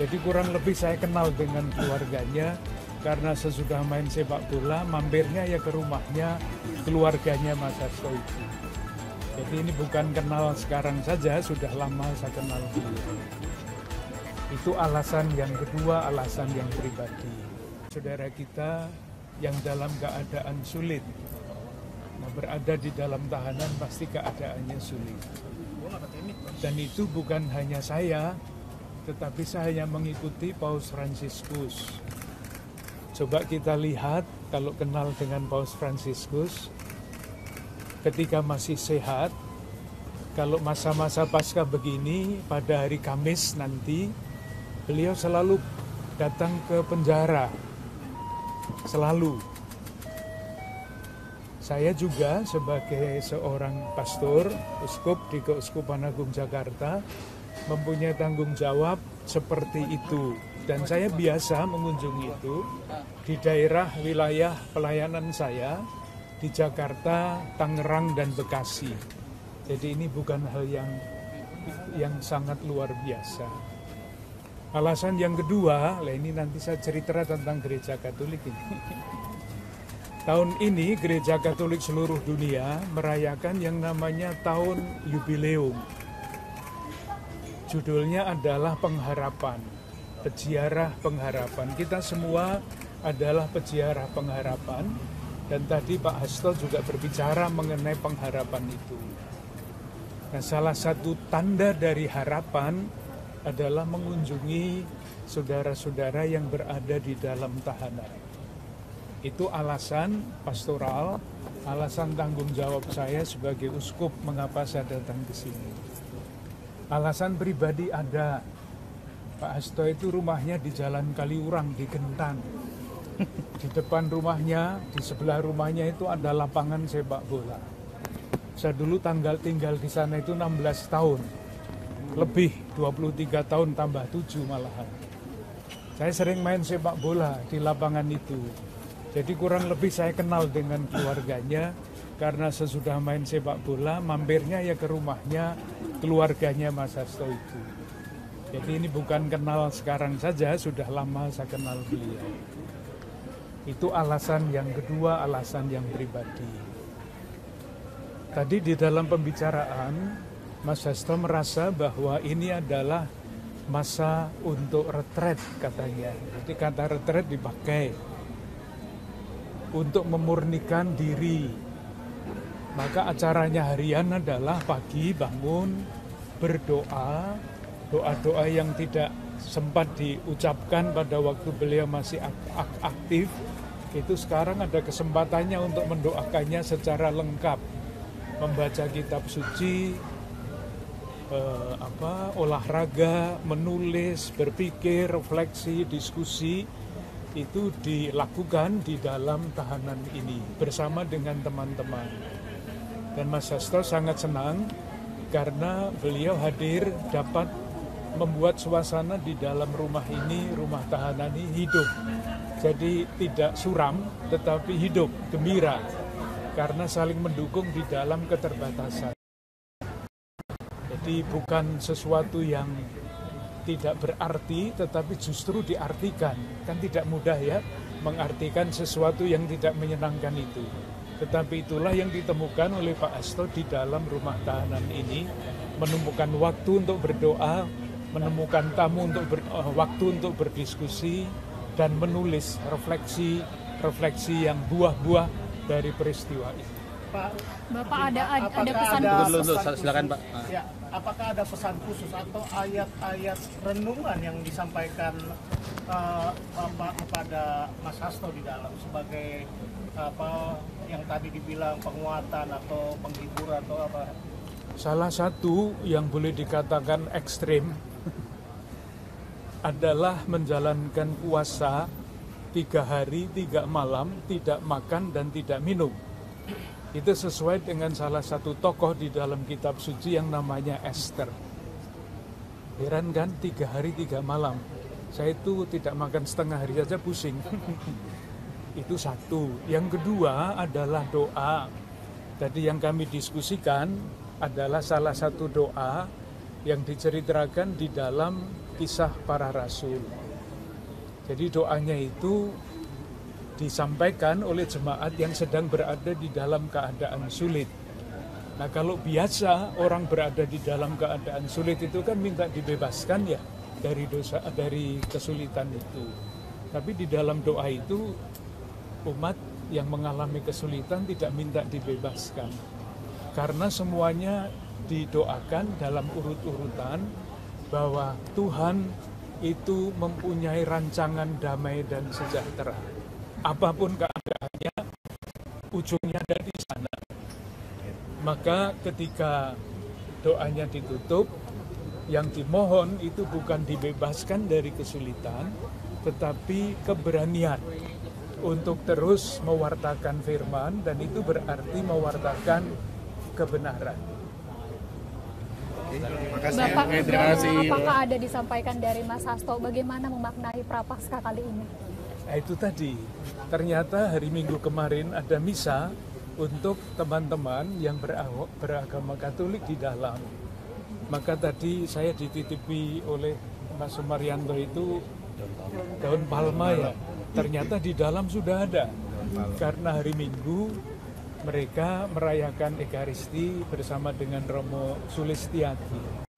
Jadi kurang lebih saya kenal dengan keluarganya, karena sesudah main sepak bola, mampirnya ya ke rumahnya keluarganya Mas Hasto itu. Jadi ini bukan kenal sekarang saja, sudah lama saya kenal beliau. Itu alasan yang kedua, alasan yang pribadi. Saudara kita yang dalam keadaan sulit, berada di dalam tahanan pasti keadaannya sulit. Dan itu bukan hanya saya, tetapi saya mengikuti Paus Fransiskus. Coba kita lihat, kalau kenal dengan Paus Fransiskus, ketika masih sehat, kalau masa-masa Paskah begini, pada hari Kamis nanti, beliau selalu datang ke penjara, selalu. Saya juga sebagai seorang pastor, uskup di Keuskupan Agung Jakarta, mempunyai tanggung jawab seperti itu. Dan saya biasa mengunjungi itu di daerah wilayah pelayanan saya, di Jakarta, Tangerang, dan Bekasi. Jadi ini bukan hal yang sangat luar biasa. Alasan yang kedua, ini nanti saya cerita tentang gereja Katolik ini. Tahun ini gereja Katolik seluruh dunia merayakan yang namanya tahun jubileum. Judulnya adalah pengharapan, peziarah pengharapan. Kita semua adalah peziarah pengharapan, dan tadi Pak Hasto juga berbicara mengenai pengharapan itu. Nah, salah satu tanda dari harapan adalah mengunjungi saudara-saudara yang berada di dalam tahanan. Itu alasan pastoral, alasan tanggung jawab saya sebagai uskup mengapa saya datang ke sini. Alasan pribadi ada. Pak Hasto itu rumahnya di Jalan Kaliurang di Gentan. Di depan rumahnya, di sebelah rumahnya itu ada lapangan sepak bola. Saya dulu tinggal di sana itu 16 tahun. Lebih 23 tahun tambah 7 malahan. Saya sering main sepak bola di lapangan itu. Jadi kurang lebih saya kenal dengan keluarganya, karena sesudah main sepak bola mampirnya ya ke rumahnya keluarganya Mas Hasto itu. Jadi ini bukan kenal sekarang saja, sudah lama saya kenal beliau. Itu alasan yang kedua, alasan yang pribadi. Tadi di dalam pembicaraan Mas Hasto merasa bahwa ini adalah masa untuk retret katanya. Jadi kata retret dipakai untuk memurnikan diri. Maka acaranya harian adalah pagi bangun, berdoa, doa-doa yang tidak sempat diucapkan pada waktu beliau masih aktif. Itu sekarang ada kesempatannya untuk mendoakannya secara lengkap. Membaca kitab suci, olahraga, menulis, berpikir, refleksi, diskusi, itu dilakukan di dalam tahanan ini bersama dengan teman-teman. Dan Mas Hasto sangat senang karena beliau hadir dapat membuat suasana di dalam rumah ini, rumah tahanan ini hidup. Jadi tidak suram tetapi hidup, gembira, karena saling mendukung di dalam keterbatasan. Jadi bukan sesuatu yang tidak berarti, tetapi justru diartikan. Kan tidak mudah ya mengartikan sesuatu yang tidak menyenangkan itu. Tetapi itulah yang ditemukan oleh Pak Hasto di dalam rumah tahanan ini. Menemukan waktu untuk berdoa, menemukan waktu untuk berdiskusi, dan menulis refleksi yang buah-buah dari peristiwa itu. Pak, Bapak ada pesan khusus? Silakan Pak. Ya, apakah ada pesan khusus atau ayat-ayat renungan yang disampaikan Bapak kepada Mas Hasto di dalam sebagai yang tadi dibilang penguatan atau penghibur atau apa? Salah satu yang boleh dikatakan ekstrim adalah menjalankan puasa 3 hari 3 malam, tidak makan dan tidak minum. Itu sesuai dengan salah satu tokoh di dalam kitab suci yang namanya Esther. Heran kan, 3 hari 3 malam. Saya itu tidak makan setengah hari saja pusing. Itu satu. Yang kedua adalah doa. Tadi yang kami diskusikan adalah salah satu doa yang diceritakan di dalam kisah para rasul. Jadi doanya itu disampaikan oleh jemaat yang sedang berada di dalam keadaan sulit. Nah, kalau biasa orang berada di dalam keadaan sulit itu kan minta dibebaskan ya dari dosa, dari kesulitan itu. Tapi di dalam doa itu umat yang mengalami kesulitan tidak minta dibebaskan. Karena semuanya didoakan dalam urut-urutan bahwa Tuhan itu mempunyai rancangan damai dan sejahtera. Apapun keadaannya, ujungnya ada di sana. Maka ketika doanya ditutup, yang dimohon itu bukan dibebaskan dari kesulitan, tetapi keberanian untuk terus mewartakan firman, dan itu berarti mewartakan kebenaran. Bapak, apakah ada disampaikan dari Mas Hasto bagaimana memaknai Prapaskah kali ini? Nah, itu tadi, ternyata hari Minggu kemarin ada misa untuk teman-teman yang beragama Katolik di dalam. Maka tadi saya dititipi oleh Mas Sumaryanto itu daun palma ya. Ternyata di dalam sudah ada. Karena hari Minggu mereka merayakan Ekaristi bersama dengan Romo Sulistiati.